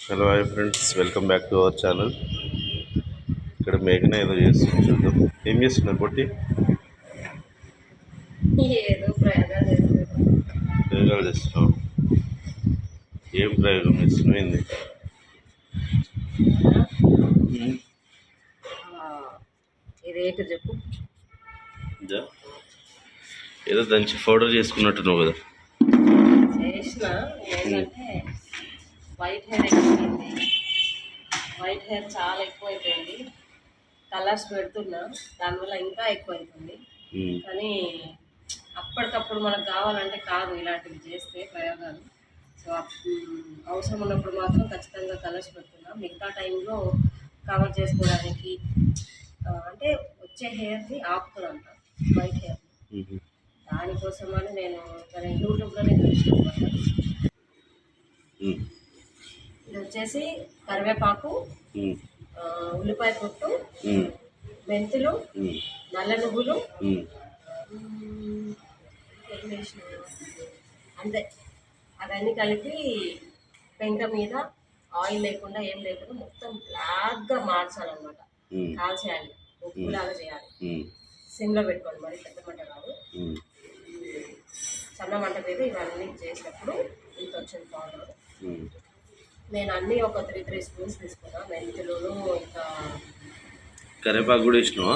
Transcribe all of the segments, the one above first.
Hello hi friends, welcome back to our channel. ఇక్కడ మేఘన ఏదో చేస్తుంది, చూద్దాం. ఏం చేస్తున్నారు పొట్టి? ఏదో ప్రయోగాలు చేస్తున్నాం. ప్రయోగాలు చేస్తున్నావు? ఏం ప్రయోగం చేస్తున్నావు? ఏంది? ఇదేంటి చెప్పు. ఇదా? ఏదో దంచి పౌడర్ చేసుకున్నట్టున్నావు కదా. చేసిన ఏంటంటే వైట్ హెయిర్ ఎక్కువైంది. వైట్ హెయిర్ చాలా ఎక్కువైపోయింది. కలర్స్ పెడుతున్నా, దానివల్ల ఇంకా ఎక్కువైతుంది. కానీ అప్పటికప్పుడు మనకు కావాలంటే కాదు ఇలాంటివి చేస్తే ప్రయోగాలు. సో అవసరం ఉన్నప్పుడు మాత్రం ఖచ్చితంగా కలర్స్ పెడుతున్నా. మిగతా టైంలో కవర్ చేసుకోవడానికి అంటే వచ్చే హెయిర్ని ఆపుతుందంట, వైట్ హెయిర్. దానికోసమని నేను యూట్యూబ్లోనే చూసాను. ఇది వచ్చేసి కరివేపాకు, ఉల్లిపాయ పొట్టు, మెంతులు, నల్ల నువ్వులు, అంతే. అవన్నీ కలిపి పెంక మీద ఆయిల్ లేకుండా ఏం లేకుండా మొత్తం బ్లాక్గా మార్చాలన్నమాట. కాల్చేయాలి, ఉప్పులాగా చేయాలి. సిమ్లో పెట్టుకోండి, మరి పెద్ద మంట కాదు, సన్న మంట మీద ఇవన్నీ చేసినప్పుడు ఇంత వచ్చింది పౌడర్. నేను అన్నీ ఒక 3 స్పూన్స్ తీసుకున్నా. మెంతులు, ఇంకా కరివేపాకు కూడా ఇచ్చినావా?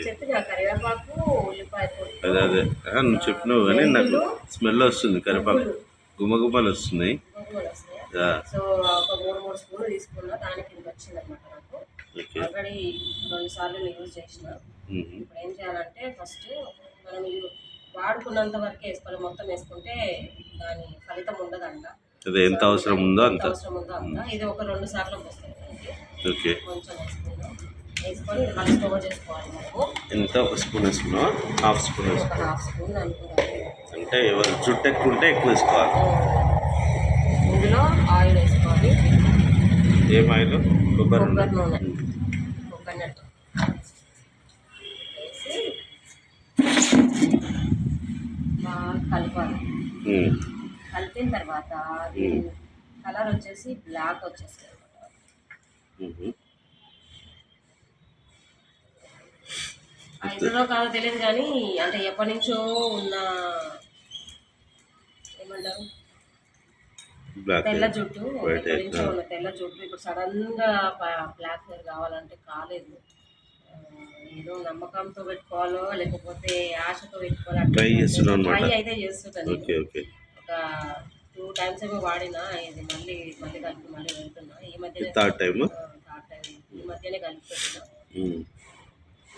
చెప్పిన కరివేపాకు, ఉల్లిపాయ పొట్టు. అదే అదే నువ్వు చెప్పినావు, కానీ నాకు స్మెల్ వస్తుంది. కరివేపాకు గుమ్మగుమ్మలు వస్తున్నాయి. సో ఒక 3 స్పూన్లు తీసుకున్నా. దానికి ఇంత వచ్చింది అనమాట నాకు. ఆల్రెడీ 2 సార్లు యూజ్ చేసిన. ఇప్పుడు ఏం చేయాలంటే ఫస్ట్ మనం వాడుకున్నంత వరకే వేసుకోవాలి. మొత్తం వేసుకుంటే దాని ఫలితం ఉండదంట. అదే ఎంత అవసరం ఉందో అంత. ఇది ఒక 2 సార్లు వస్తుంది. ఓకే, కొంచెం వేసుకొని మళ్ళీ స్టోర్ చేసుకోవాలి. మనకు ఎంత? ఒక స్పూన్ వేసుకున్నావా? హాఫ్ స్పూన్ వేసుకున్నా? హాఫ్ స్పూన్ అనుకున్నాను. అంటే ఎవరు జుట్టు ఎక్కువ ఉంటే ఎక్కువ వేసుకోవాలి. ఇందులో ఆయిల్ వేసుకోవాలి. ఏం ఆయిల్? కొబ్బరి నూనె, నూనె. కోకోనట్ వేసి బాగా కలపాలి. కలిపిన తర్వాత కలర్ వచ్చేసి బ్లాక్ వచ్చేస్తుంది. ఐదులో కాదో తెలియదు, కానీ అంటే ఎప్పటి నుంచో ఉన్న ఏమంటారు తెల్ల జుట్టు, ఎప్పటి నుంచో ఉన్న తెల్ల జుట్టు ఇప్పుడు సడన్ గా బ్లాక్ హెయిర్ కావాలంటే కాలేదు. ఏదో నమ్మకంతో పెట్టుకోవాలో లేకపోతే ఆశతో పెట్టుకోవాలో ట్రై అయితే చేస్తుంటాను. ఒక 2 టైమ్స్ ఏమో వాడినా. ఇది మళ్ళీ కలిపి మళ్ళీ వెళ్తున్నా. ఈ మధ్యనే థర్డ్ టైం ఈ మధ్యనే కలిపి పెట్టినా.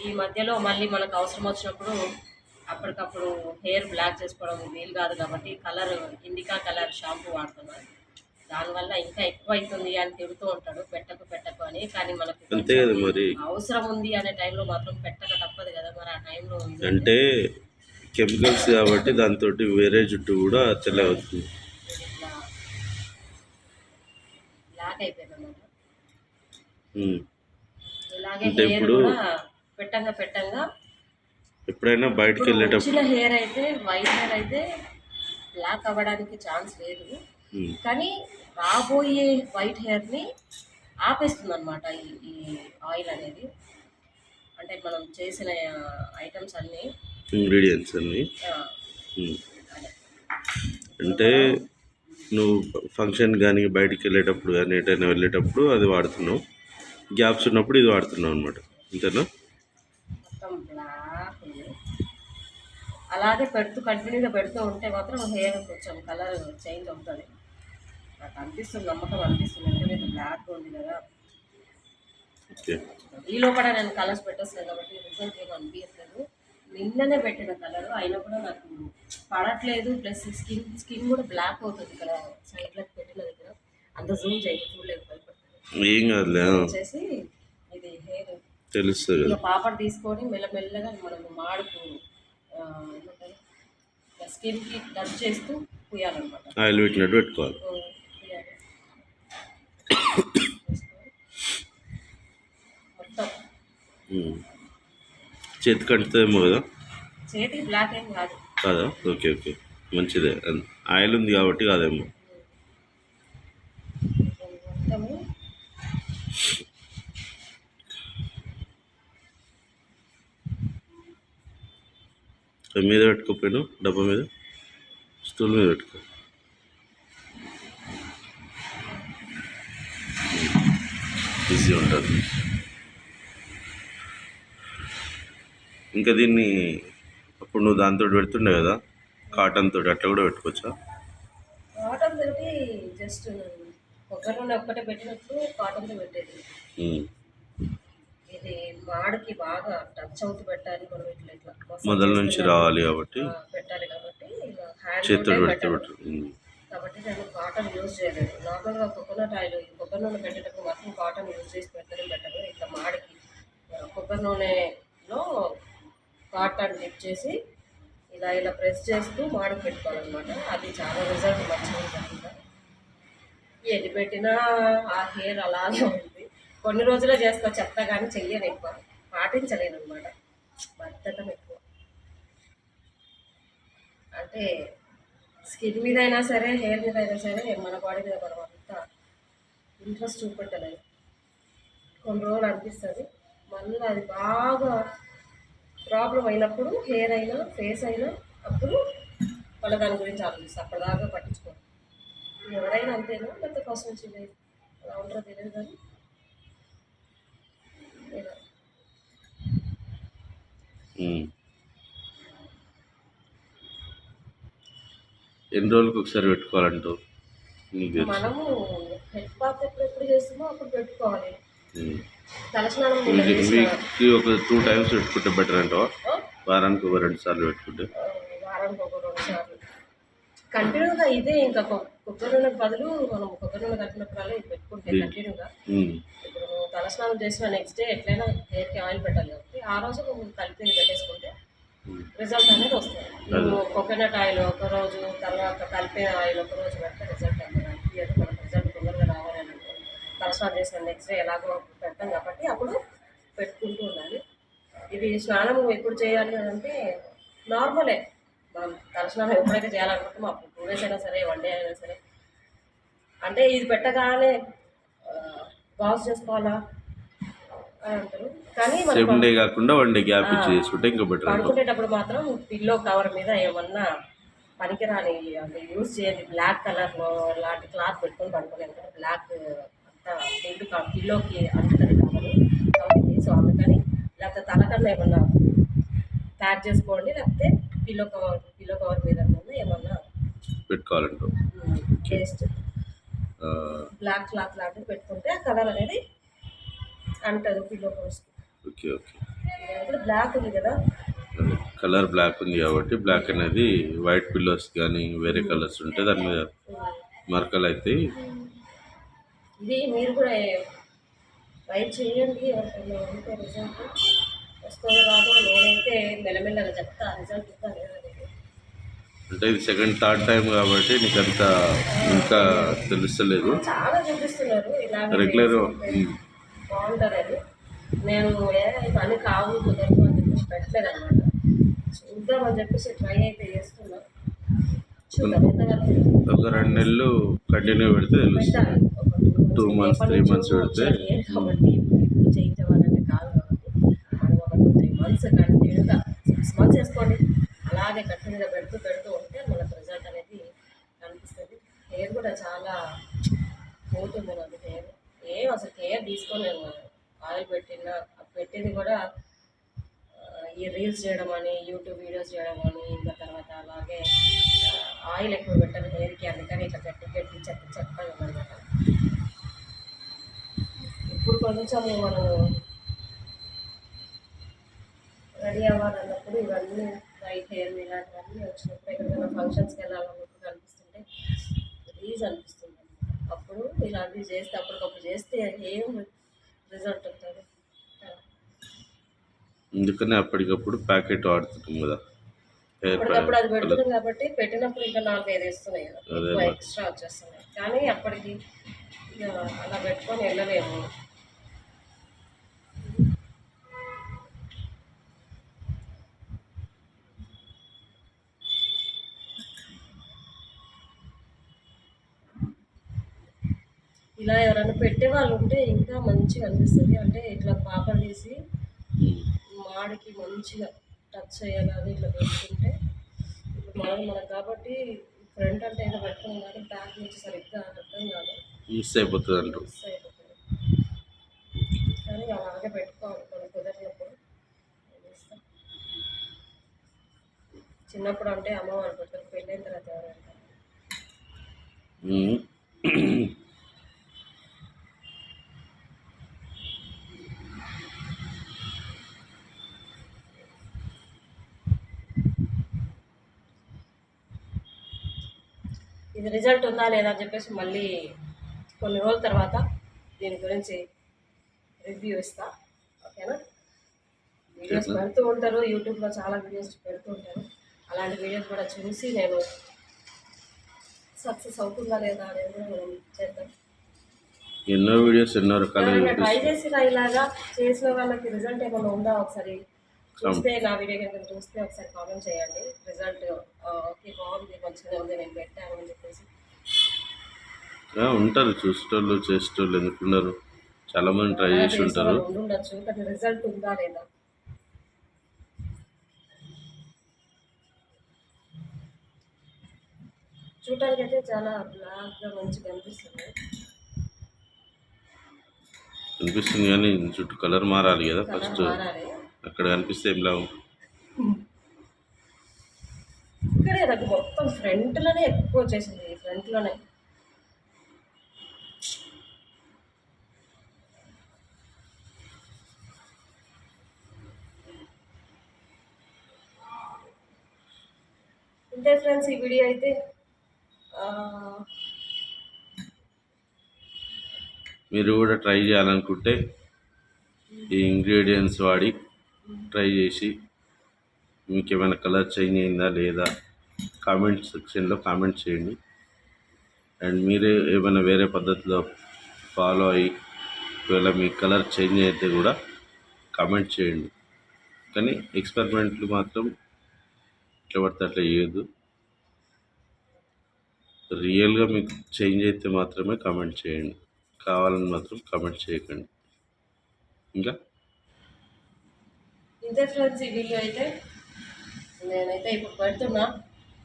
ఈ మధ్యలో మళ్ళీ మనకు అవసరం వచ్చినప్పుడు అప్పటికప్పుడు హెయిర్ బ్లాక్ చేసుకోవడం వీలు కాదు కాబట్టి కలర్ ఇండికా కలర్ షాంపూ వాడుతున్నాను. దానివల్ల ఇంకా ఎక్కువ అవుతుంది అని తిడుతూ ఉంటాడు, పెట్టకు అని. కానీ మనకు మరి అవసరం ఉంది అనే టైంలో మాత్రం పెట్టక తప్పదు కదా. మరి ఆ టైంలో అంటే కెమికల్స్ కాబట్టి దాంతో వేరే జుట్టు కూడా తెల్లవుతుంది, బ్లాక్ అయిపోయింది అన్నమాట. అంటే ఇప్పుడు పెట్టంగా ఎప్పుడైనా బయటకు వెళ్ళేటప్పుడు హెయిర్ అయితే వైట్ హెయిర్ అయితే బ్లాక్ అవ్వడానికి ఛాన్స్ లేదు. కానీ రాబోయే వైట్ హెయిర్ని ఆపేస్తుంది అనమాట ఈ ఆయిల్ అనేది. అంటే మనం చేసిన ఐటమ్స్ అన్నీ, ఇంగ్రీడియంట్స్ అన్నీ. అంటే నువ్వు ఫంక్షన్ కానీ బయటికి వెళ్ళేటప్పుడు కానీ ఎటైనా వెళ్ళేటప్పుడు అది వాడుతున్నావు, గ్యాప్స్ ఉన్నప్పుడు ఇది వాడుతున్నావు అనమాట, అంతేనా? మొత్తం బ్లాక్ అలాగే కంటిన్యూగా పెడుతూ ఉంటే మాత్రం హెయిర్ కొంచెం కలర్ చేంజ్ అవుతుంది. నాకు అనిపిస్తుంది, నమ్మకం అనిపిస్తుంది. ఎందుకంటే బ్లాక్ ఉంది కదా. ఈ లోపల నేను కలర్స్ పెట్టేస్తాను కాబట్టి రిజల్ట్ ఏమో అనిపించట్లేదు. నిన్ననే పెట్టిన కలర్ అయినా కూడా నాకు పడట్లేదు. ప్లస్ స్కిన్ కూడా బ్లాక్ అవుతుంది. ఇక్కడ సైడ్లకు పెట్టిన దగ్గర అంత జూమ్ చూడలేకపోతుంది. ఏం కాదులే, వచ్చేసి ఇది హెయిర్ తెలుస్తుంది. ఇక పాపడ్ తీసుకొని మెల్లమెల్లగా మనం మాడుకు ఏమంటారు స్కిన్కి టచ్ చేస్తూ పూయాలన్నమాట. ఆయిల్ పెట్టినట్టు పెట్టుకోవాలి. చేతికి అంటుతుందేమో కదా. చేతికి బ్లాక్ ఏం కాదు కాదా? ఓకే, మంచిదే. ఆయిల్ ఉంది కాబట్టి కాదేమో. మొత్తము మీద పెట్టుకోపోయాను, డబ్బా మీద, స్టూల్ మీద పెట్టుకో. ఈజీ ఉంటుంది. ఇంకా దీన్ని అప్పుడు నువ్వు దాంతో పెడుతుండే కదా, కాటన్ తోటి, అట్లా కూడా పెట్టుకోవచ్చా? కాటన్ తోటి జస్ట్ కొబ్బరి నూనె ఒక్కటే పెట్టినప్పుడు కాటన్తో పెట్టేది. ఇది మాడికి బాగా టచ్ అవుతూ పెట్టాలి మనం, ఇట్లా ఇట్లా మొదల నుంచి రావాలి కాబట్టి పెట్టాలి కాబట్టి ఇలా హ్యాండ్ చేతితో పెడితే పెట్టాలి. పెట్టు. కాబట్టి నేను కాటన్ యూజ్ చేయలేదు. నార్మల్గా కోకోనట్ ఆయిల్, కొబ్బరి నూనె పెట్టేటప్పుడు మాత్రం కాటన్ యూజ్ చేసి పెడతారు బెటర్. ఇట్లా మాడికి కొబ్బరి నూనెలో కాటన్ డిప్ చేసి ఇలా ఇలా ప్రెస్ చేస్తూ మాడికి పెట్టుకోవాలన్నమాట. అది చాలా రిజల్ట్ మంచిగా ఉంటుంది. ఎది పెట్టినా ఆ హెయిర్ అలాగే ఉంది. కొన్ని రోజులే చేస్తా, చెప్తా కానీ చెయ్యను, ఎక్కువ పాటించలేను అనమాట. బద్ధకం ఎక్కువ. అంటే స్కిన్ మీద అయినా సరే, హెయిర్ మీద అయినా సరే, మన బాడీ మీద మనం అంతా ఇంట్రెస్ట్ చూపెట్టలేదు. కొన్ని రోజులు అనిపిస్తుంది, మళ్ళీ అది బాగా ప్రాబ్లం అయినప్పుడు, హెయిర్ అయినా ఫేస్ అయినా, అప్పుడు వాళ్ళ దాని గురించి ఆలోచిస్తాను. అప్పటిదాకా పట్టించుకోను. ఎవరైనా అంతేనా, లేకపోతే ఫస్ట్ నుంచి లేదు అలా ఉంటారో తెలియదు కానీ ఇలా. ఎన్ని రోజులకు ఒకసారి పెట్టుకోవాలంటూ నీకు తెలుసు? మనము హెడ్ బాత్ ఎప్పుడు చేస్తామో అప్పుడు పెట్టుకోవాలి. తలస్నానం వీక్కి ఒక 2 times పెట్టుకుంటే బెటర్ అంటావా? వారానికి ఒక 2 సార్లు పెట్టుకుంటే? వారానికి ఒక 2 సార్లు కంటిన్యూగా. ఇదే ఇంకా కొబ్బరి నూనెకి బదులు మనం కొబ్బరి నూనె కలిపినప్పుడల్లా ఇది పెట్టుకుంటే కంటిన్యూగా. ఇప్పుడు తలస్నానం చేసిన నెక్స్ట్ డే ఎట్లయినా హెయిర్కి ఆయిల్ పెట్టాలి కాబట్టి ఆ రోజు మనం కలిపి పెట్టేసుకుంటే రిజల్ట్ అనేది వస్తుంది. నువ్వు కోకోనట్ ఆయిల్ ఒకరోజు, తర్వాత కలిపే ఆయిల్ ఒకరోజు పెడితే రిజల్ట్ అనేది అనిపించదు. మనకు రిజల్ట్ తొందరగా రావాలని అంటే తలస్నానం చేసిన నెక్స్ట్ డే ఎలాగో పెడతాం కాబట్టి అప్పుడు పెట్టుకుంటూ ఉండాలి. ఇది స్నానం ఎప్పుడు చేయాలి అని అంటే నార్మలే. మనం తలస్నానం ఎప్పుడైతే చేయాలనుకుంటామో అప్పుడు 2 days అయినా సరే, 1 day అయినా సరే. అంటే ఇది పెట్టగానే వాష్ చేసుకోవాలా అని అంటారు, కానీ సేమ్ డే కాకుండా 1 day గ్యాప్ ఇచ్చి చేసుకుంటే ఇంకా బెటర్. పడుకునేటప్పుడు మాత్రం పిల్లో కవర్ మీద ఏమన్నా పనికిరాని, అంటే యూజ్ చేయని బ్లాక్ కలర్లో లాంటి క్లాత్ పెట్టుకొని పడుకోలేదు. ఎందుకంటే బ్లాక్ అంతా దిండు పిల్లోకి అందుతుంది కాబట్టి. సో అందుకని లేకపోతే తలకన్నా ఏమన్నా ప్యాక్ చేసుకోండి, లేకపోతే పిల్లో కవర్ మీద ఏమన్నా పెట్టుకోవాలంట. పేస్ట్ బ్లాక్ క్లాత్ లాంటిది పెట్టుకుంటే ఆ కలర్ అనేది అంటది పిల్లో కవర్స్. Okay okay. ఇప్పుడు బ్లాక్ ఉంది కదా, కలర్ బ్లాక్ ఉంది కాబట్టి బ్లాక్ అనేది వైట్ పిల్లోస్ కానీ వేరే కలర్స్ ఉంటే దాని మీద మరకలు అవుతాయి. ఇది మీరు కూడా ట్రై చేయండి. ఎవరికైనా ఉంటే రిజల్ట్ వస్తుందో రాదో, నేనైతే మెల్లమెల్లగా చెప్తా రిజల్ట్ ఇస్తా లేదా. అంటే ఇది సెకండ్ థర్డ్ టైం కాబట్టి నీకు అంత ఇంకా తెలుస్తలేదు. చాలా చూపిస్తున్నారు ఇలా రెగ్యులర్ బాగుంటుంది అది. నేను ఇవన్నీ కావు కుదరదు అని చెప్పేసి పెట్టలేదు అనమాట. చూద్దామని చెప్పేసి ట్రై అయితే చేస్తున్నా. చూద్దాం ఎంతవరకు. ఒక 2 నెలలు కంటిన్యూ పెడితే తెలుస్తుంది. 2 months 3 months పెడితే కాబట్టి ఇప్పుడు చేంజ్ అవ్వాలంటే కాదు కాబట్టి మనం ఒక 2-3 months కంటిన్యూగా 6 months వేసుకోండి. అలాగే కంటిన్యూగా పెడుతూ ఉంటే మనకు రిజల్ట్ అనేది కనిపిస్తుంది. హెయిర్ కూడా చాలా పోతుంది నాకు హెయిర్. అసలు కేర్ తీసుకోలేను. ఆయిల్ పెట్టింది కూడా ఈ రీల్స్ చేయడం అని, యూట్యూబ్ వీడియోస్ చేయడం అని, ఇంకా తర్వాత అలాగే ఆయిల్ ఎక్కువ పెట్టాను హెయిర్కి. అందుకని ఇట్లా గట్టి చెప్పాలి అనమాట. ఇప్పుడు కొంచెం మనం రెడీ అవ్వాలన్నప్పుడు ఇవన్నీ వైట్ హెయిర్ ఇలాంటివన్నీ వచ్చినప్పుడు ఎక్కడికైనా ఫంక్షన్స్కి వెళ్ళాలన్నప్పుడు కనిపిస్తుంటే రిలీజ్ అనిపిస్తుంది. అప్పుడు ఇలాంటివి చేస్తే, అప్పటికప్పుడు చేస్తే ఏం రిజల్ట్ ఉంటుంది. అందుకని అప్పటికప్పుడు ప్యాకెట్ వాడుతున్నాం కదా, అప్పటికప్పుడు అది పెడుతున్నాం కాబట్టి పెట్టినప్పుడు ఇంకా 4-5 వేస్తున్నాయి కదా, ఎక్కువ ఎక్స్ట్రా వచ్చేస్తున్నాయి. కానీ అప్పటికి అలా పెట్టుకొని వెళ్ళలేము. ఇలా ఎవరైనా పెట్టే వాళ్ళు ఉంటే ఇంకా మంచిగా అనిపిస్తుంది. అంటే ఇట్లా పాపడ్ తీసి మాడికి మంచిగా టచ్ అయ్యేలాగా ఇట్లా పెట్టుకుంటే ఇప్పుడు మనకు కాబట్టి ఫ్రంట్ అంటే ఏదో పెట్టుకున్నాం కానీ బ్యాక్ నుంచి సరిగ్గా అర్థం కాదు, మిస్ అయిపోతుంది అంటూ. మిస్ అయిపోతుంది. కానీ అలాగే పెట్టుకోవాలి కొన్ని కుదరినప్పుడు. చేస్తాం. చిన్నప్పుడు అంటే అమ్మవారు పెడతారు, పెళ్ళైన తర్వాత ఎవరంటారు. ఇది రిజల్ట్ ఉందా లేదా అని చెప్పేసి మళ్ళీ కొన్ని రోజుల తర్వాత దీని గురించి రివ్యూ ఇస్తా. ఓకేనా? వీడియోస్ పెడుతూ ఉంటారు, యూట్యూబ్లో చాలా వీడియోస్ పెడుతూ ఉంటారు. అలాంటి వీడియోస్ కూడా చూసి నేను సక్సెస్ అవుతుందా లేదా అనేది కూడా మనం చేద్దాం. ఎన్నో వీడియోస్ ఎన్నో రకాల ట్రై చేసిన ఇలాగా చేసిన వాళ్ళకి రిజల్ట్ ఏమైనా ఉందా ఒకసారి చూస్తే, నా వీడియో కనుక చూస్తే ఒకసారి కామెంట్ చేయండి. రిజల్ట్ ఓకే బాగుంది, మంచిగా ఉంది, నేను పెట్టాను అని చెప్పేసి. ఉంటారు చూసేటోళ్ళు చేసేటోళ్ళు, ఎందుకున్నారు, చాలా మంది ట్రై చేసి ఉంటారు. ఉండొచ్చు, కానీ రిజల్ట్ ఉందా లేదా. చూడటానికి అయితే చాలా బ్లాక్గా మంచిగా అనిపిస్తుంది కానీ చుట్టూ కలర్ మారాలి కదా ఫస్ట్. మారాలి. అక్కడ కనిపిస్తే ఏం లాభం? ఇక్కడే నాకు మొత్తం ఫ్రంట్లోనే ఎక్కువ వచ్చేసింది, ఫ్రంట్లోనే. అంతే ఫ్రెండ్స్, ఈ వీడియో అయితే మీరు కూడా ట్రై చేయాలనుకుంటే ఈ ఇంగ్రీడియంట్స్ వాడి ట్రై చేసి మీకు ఏమైనా కలర్ చేంజ్ అయిందా లేదా కామెంట్ సెక్షన్లో కామెంట్ చేయండి. అండ్ మీరే ఏమైనా వేరే పద్ధతిలో ఫాలో అయ్యి ఒకవేళ మీ కలర్ చేంజ్ అయితే కూడా కామెంట్ చేయండి. కానీ ఎక్స్పెరిమెంట్లు మాత్రం ఎట్లా పడితే అట్లా చేయొద్దు. రియల్గా మీకు చేంజ్ అయితే మాత్రమే కామెంట్ చేయండి, కావాలని మాత్రం కామెంట్ చేయకండి. ఇంకా ఇంతే ఫ్రెండ్స్, ఈ వీడియో అయితే నేనైతే ఇప్పుడు పెడుతున్నా.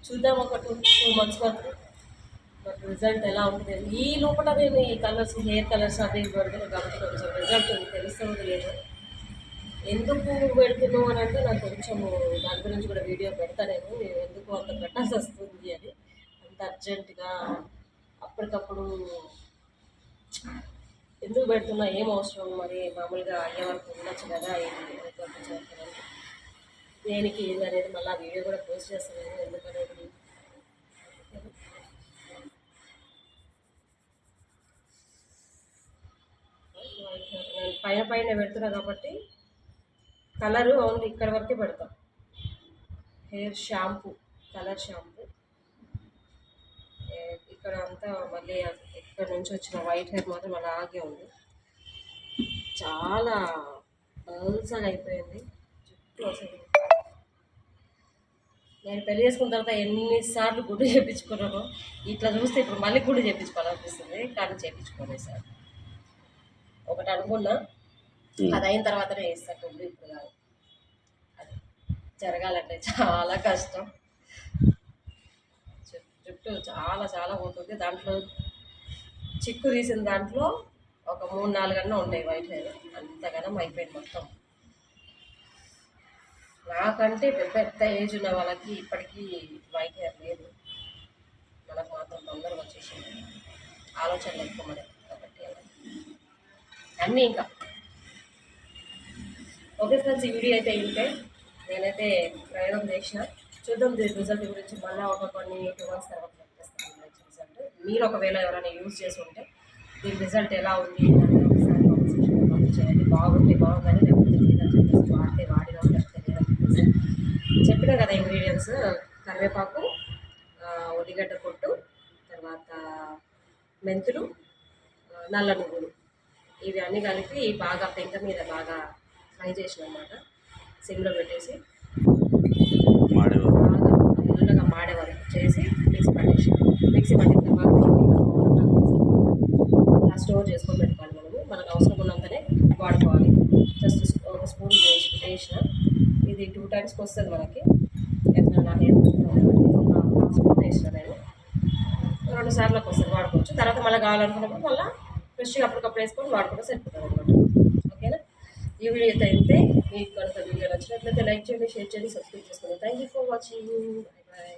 చూద్దాం ఒక 2 months వరకు బట్ రిజల్ట్ ఎలా ఉంటుంది. ఈ లోపల నేను ఈ కలర్స్, హెయిర్ కలర్స్ అవి పెడుతున్నాను కాబట్టి కొంచెం రిజల్ట్ తెలుస్తుంది లేదు. ఎందుకు పెడుతున్నావు అని అంటే నాకు కొంచెము దాని గురించి కూడా వీడియో పెడతా నేను, ఎందుకు అంత పెట్టాల్సి వస్తుంది అని. అంత అర్జెంటుగా అప్పటికప్పుడు ఎందుకు పెడుతున్నా, ఏం అవసరం, మరి మామూలుగా అయ్యే వరకు ఉండొచ్చు కదా, దేనికి ఏంది అనేది మళ్ళీ ఆ వీడియో కూడా పోస్ట్ చేస్తాను ఎందుకనేది. నేను పైన పెడుతున్నా కాబట్టి కలరు ఓన్లీ ఇక్కడ వరకే పెడతాం. హెయిర్ షాంపూ, కలర్ షాంపూ ఇక్కడ అంతా మళ్ళీ ఇక్కడ నుంచి వచ్చిన వైట్ హెయిర్ మాత్రం అలాగే ఉంది. చాలా పల్సగా అయిపోయింది చుట్టూ. అసలు నేను పెళ్లి చేసుకున్న తర్వాత ఎన్నిసార్లు గుడ్డు చేయించుకున్నాను, ఇట్లా చూస్తే ఇప్పుడు మళ్ళీ గుడ్డు చేయించుకోవాలనిపిస్తుంది, కానీ చేయించుకోలేదు సార్. ఒకటి అనుకున్నా, అది అయిన తర్వాతనే వేస్తాను గుడ్డు, ఇప్పుడు కాదు. అది జరగాలంటే చాలా కష్టం. జుట్టు చాలా చాలా పోతుంది. దాంట్లో చిక్కు తీసిన దాంట్లో ఒక 3-4 అన్నా ఉంటాయి వైట్ హెయిర్, అంతగానం అయిపోయింది మొత్తం. నాకంటే పెద్ద ఏజ్ ఉన్న వాళ్ళకి ఇప్పటికీ వైట్ హెయిర్ లేదు, మనకు మాత్రం తొందరగా వచ్చేసింది. ఆలోచనలు ఎక్కువ మనకి కాబట్టి అన్నీ ఇంకా. ఓకే ఫ్రెండ్స్, ఈ వీడియో అయితే ఇంతే. నేనైతే ప్రయోగం చేసిన, చూద్దాం దీని రిజల్ట్ గురించి మళ్ళీ ఒక కొన్ని 2 months తర్వాత చెప్పేస్తాను రిజల్ట్. మీరు ఒకవేళ ఎవరైనా యూజ్ చేసి ఉంటే దీని రిజల్ట్ ఎలా ఉంది ఒకసారి కామెంట్ సెక్షన్లో కామెంట్ చేయండి. బాగుంది బాగుందని, లేకపోతే లేదని చెప్పేసి వాడినా లేకపోతే లేదని చెప్పేసి చెప్పినా కదా. ఇంగ్రీడియంట్స్ కరివేపాకు, ఉల్లిగడ్డ పొట్టు, తర్వాత మెంతులు, నల్ల నువ్వులు, ఇవి అన్నీ కలిపి బాగా పెంక మీద బాగా ఫ్రై చేసిన అన్నమాట. సిమ్లో పెట్టేసి బాగా నల్లగా మాడే వరకు చేసి మిక్సీ పట్టిన తర్వాత స్టవ్ స్టోర్ చేసుకొని పెట్టుకోవాలి. మనకు అవసరం ఉన్నంతనే వాడుకోవాలి. జస్ట్ ఒక స్పూన్ వేసిన ఇది 2 టైమ్స్కి వస్తుంది మనకి. ఎట్లా నా హెయిర్ ఒక హాఫ్ స్పూన్ వేసిన నేను 2 సార్లకు వస్తుంది, వాడుకోవచ్చు. తర్వాత మళ్ళీ కావాలనుకున్నప్పుడు మళ్ళీ ఫ్రెష్గా అప్పటికప్పుడు వేసుకొని వాడుకుంటే సరిపోతుంది అనమాట. ఓకేనా? ఈ వీడియో అయితే మీకు కనుక వీడియో నచ్చినట్లయితే లైక్ చేయండి, షేర్ చేయండి, సబ్స్క్రైబ్ చేసుకోండి. Thank you for watching. Bye bye.